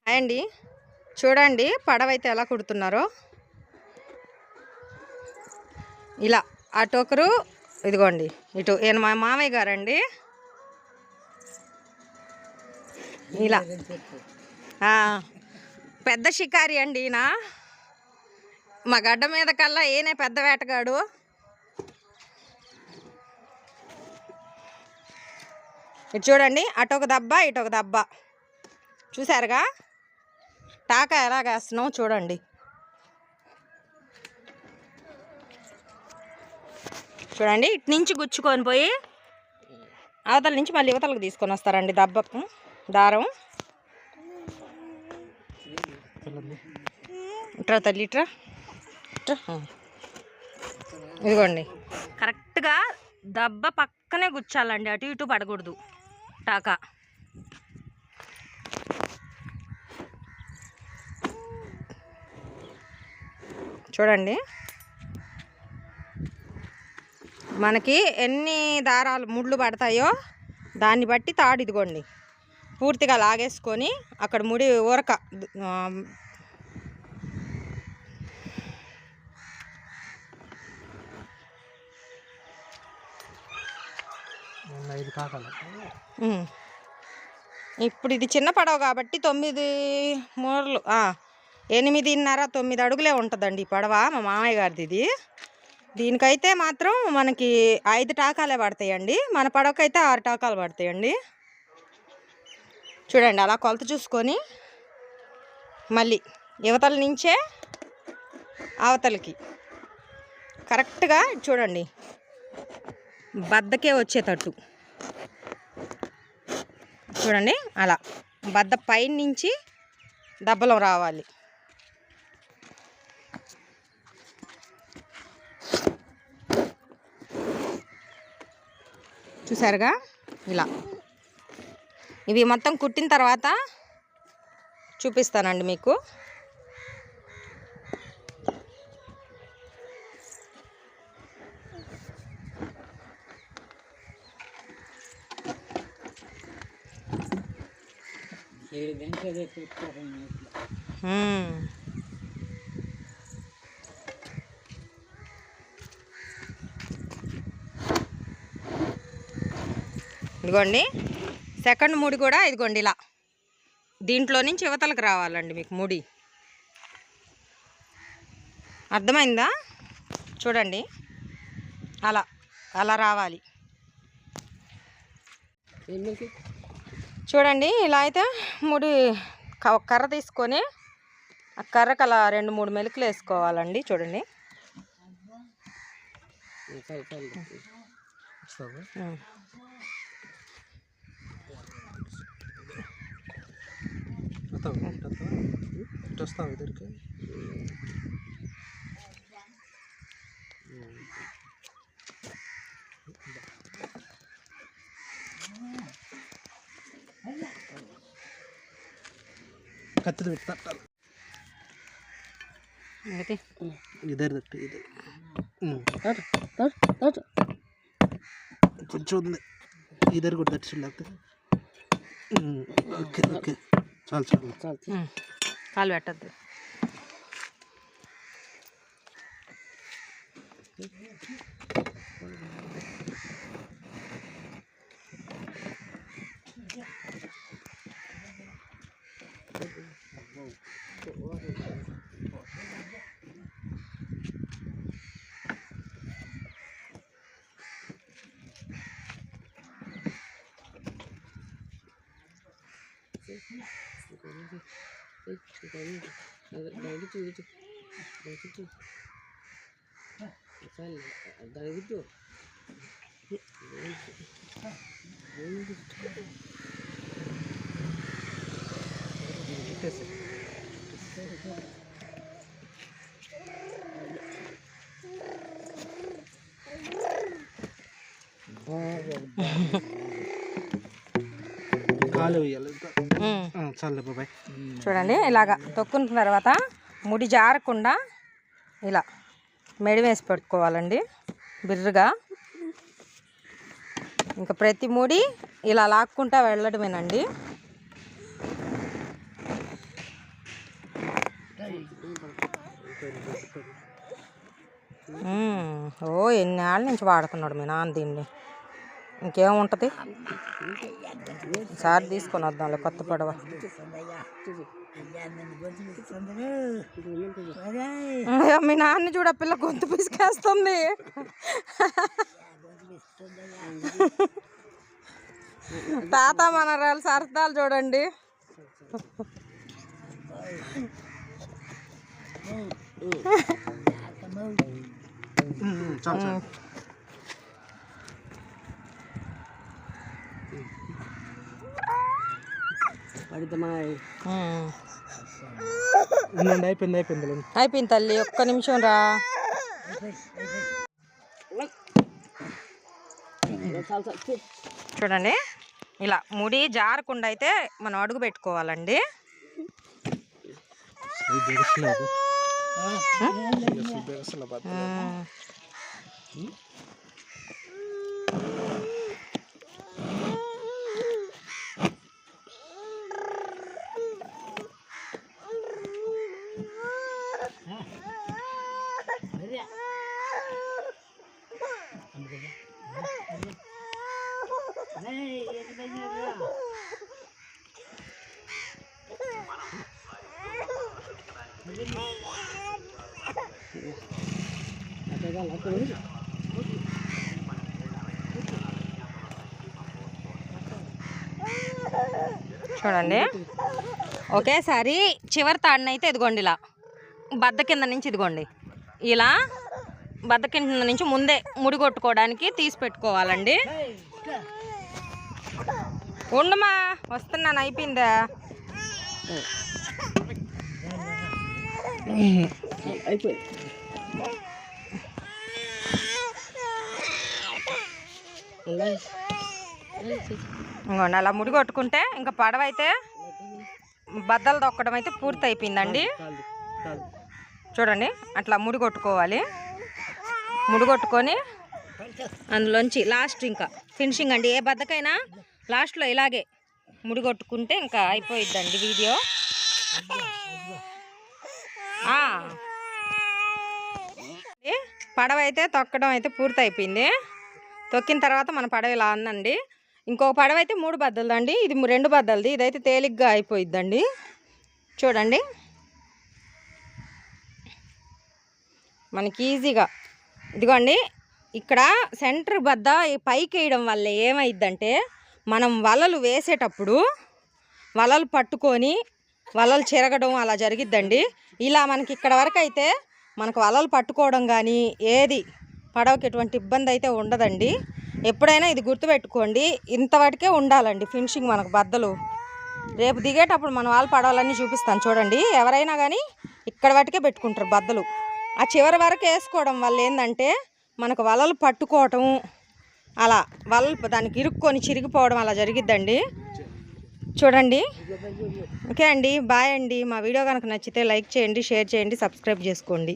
Hi అండి, చూడండి పడవైతే ఎలా కుడుతున్నారో. ఇలా అటు ఒకరు, ఇదిగోండి ఇటు. ఈయన మా మామయ్య గారండి. ఇలా పెద్ద షికారి అండి ఈయన. మా గడ్డ మీద కల్లా ఈయనే పెద్ద వేటగాడు. ఇటు చూడండి, అటు ఒక దెబ్బ ఇటు ఒక దెబ్బ. చూసారుగా టాకా ఎలాగేస్తున్నాం చూడండి. చూడండి, ఇటు నుంచి గుచ్చుకొని పోయి అవతల నుంచి మళ్ళీ యువతలకు తీసుకొని వస్తారండి దెబ్బ దారం. ఇట్రా తల్లి ఇట్రా. ఇదిగోండి, కరెక్ట్గా దెబ్బ పక్కనే గుచ్చాలండి, అటు ఇటు పడకూడదు టాకా. చూడండి మనకి ఎన్ని దారాలు ముళ్ళు పడతాయో దాన్ని బట్టి తాడు ఇదిగోండి పూర్తిగా లాగేసుకొని అక్కడ ముడి ఊరక ఇప్పుడు ఇది చిన్న పడవ కాబట్టి 9 మూరలు 8.5 9 అడుగులే ఉంటుందండి ఈ పడవ మా మామయ్య గారిది. ఇది దీనికైతే మాత్రం మనకి 5 టాకాలే పడతాయండి, మన పడవకైతే 6 టాకాలు పడతాయండి. చూడండి అలా కొలత చూసుకొని మళ్ళీ యువతల నుంచే అవతలకి కరెక్ట్గా చూడండి బద్దకే వచ్చేటట్టు. చూడండి అలా బద్ద పైన నుంచి దెబ్బలం రావాలి. చూసారుగా ఇలా. ఇవి మొత్తం కుట్టిన తర్వాత చూపిస్తానండి మీకు. ఇదిగోండి సెకండ్ ముడి కూడా ఇదిగోండి ఇలా దీంట్లో నుంచి యువతలకు రావాలండి మీకు ముడి. అర్థమైందా? చూడండి అలా అలా రావాలి. చూడండి ఇలా అయితే ముడి కర్ర తీసుకొని ఆ కర్రకు అలా 2-3 మెలుకులు వేసుకోవాలండి. చూడండి కత్తి పెట్టాలి. ఇద్దరు ఇది కొంచెం ఉంది, ఇద్దరు కూడా తట్టి లేకపోతే. ఓకే ఓకే చాలు చాలు చాలు, కాలు పెట్టద్దు. చూడండి ఇలాగా తొక్కున్న తర్వాత ముడి జారకుండా ఇలా మెడి వేసి పెట్టుకోవాలండి బిర్రుగా. ఇంకా ప్రతి ముడి ఇలా లాక్కుంటా వెళ్ళడమేనండి. ఓ ఎన్నేళ్ళ నుంచి వాడుతున్నాడు మీ నాన్న దీన్ని. ఇంకేముంటుంది, ఈసారి తీసుకొని వద్దాంలే కొత్త పడవ. మీ నాన్న చూడ పిల్ల గొంతు పిసికేస్తుంది. తాత మనరాలు సరదాలు చూడండి. అయిపోయింది తల్లి, ఒక్క నిమిషం రా. చూడండి ఇలా ముడి జారకుండా అయితే మనం అడుగు పెట్టుకోవాలండి. చూడండి ఒకేసారి చివరి తాడినైతే ఇదిగోండి ఇలా బద్ద కింద నుంచి ఇదిగోండి ఇలా బద్ద కింద నుంచి ముందే ముడి కొట్టుకోవడానికి తీసి పెట్టుకోవాలండి. ఉండమా వస్తున్నాను, అయిపోయిందా? ఇంకోండి అలా ముడి కొట్టుకుంటే ఇంకా పడవ అయితే బద్దలు తొక్కడం అయితే పూర్తి అయిపోయిందండి. చూడండి అట్లా ముడి కొట్టుకోవాలి. ముడి కొట్టుకొని అందులోంచి లాస్ట్ ఇంకా ఫినిషింగ్ అండి. ఏ బద్దకైనా లాస్ట్లో ఇలాగే ముడి కొట్టుకుంటే ఇంకా అయిపోయిద్దండి వీడియో. పడవ అయితే తొక్కడం అయితే పూర్తి అయిపోయింది. తొక్కిన తర్వాత మన పడవ ఇలా ఉందండి. ఇంకొక పడవ అయితే 3 బద్దలు అండి, ఇది 2 బద్దలది. ఇదైతే తేలిగ్గా అయిపోయిద్దండి. చూడండి మనకి ఈజీగా ఇదిగోండి. ఇక్కడ సెంటర్ బద్ద పైకి వేయడం వల్ల ఏమైద్దంటే మనం వలలు వేసేటప్పుడు వలలు పట్టుకొని వలలు చెరగడం అలా జరిగిద్దండి. ఇలా మనకి ఇక్కడ వరకు అయితే మనకు వలలు పట్టుకోవడం కానీ ఏది పడవకి ఎటువంటి ఇబ్బంది అయితే ఉండదండి. ఎప్పుడైనా ఇది గుర్తుపెట్టుకోండి, ఇంతవరకే ఉండాలండి ఫినిషింగ్ మనకు బద్దలు. రేపు దిగేటప్పుడు మన వాళ్ళు పడవలన్నీ చూపిస్తాను చూడండి. ఎవరైనా కానీ ఇక్కడ వరకే పెట్టుకుంటారు బద్దలు. ఆ చివరి వరకు వేసుకోవడం వల్ల ఏంటంటే మనకు వలలు పట్టుకోవటం అలా వలలు దానికి ఇరుక్కొని చిరిగిపోవడం అలా జరిగిద్దండి. చూడండి. ఓకే అండి, బాయ్ అండి. మా వీడియో కనుక నచ్చితే లైక్ చేయండి, షేర్ చేయండి, సబ్స్క్రైబ్ చేసుకోండి.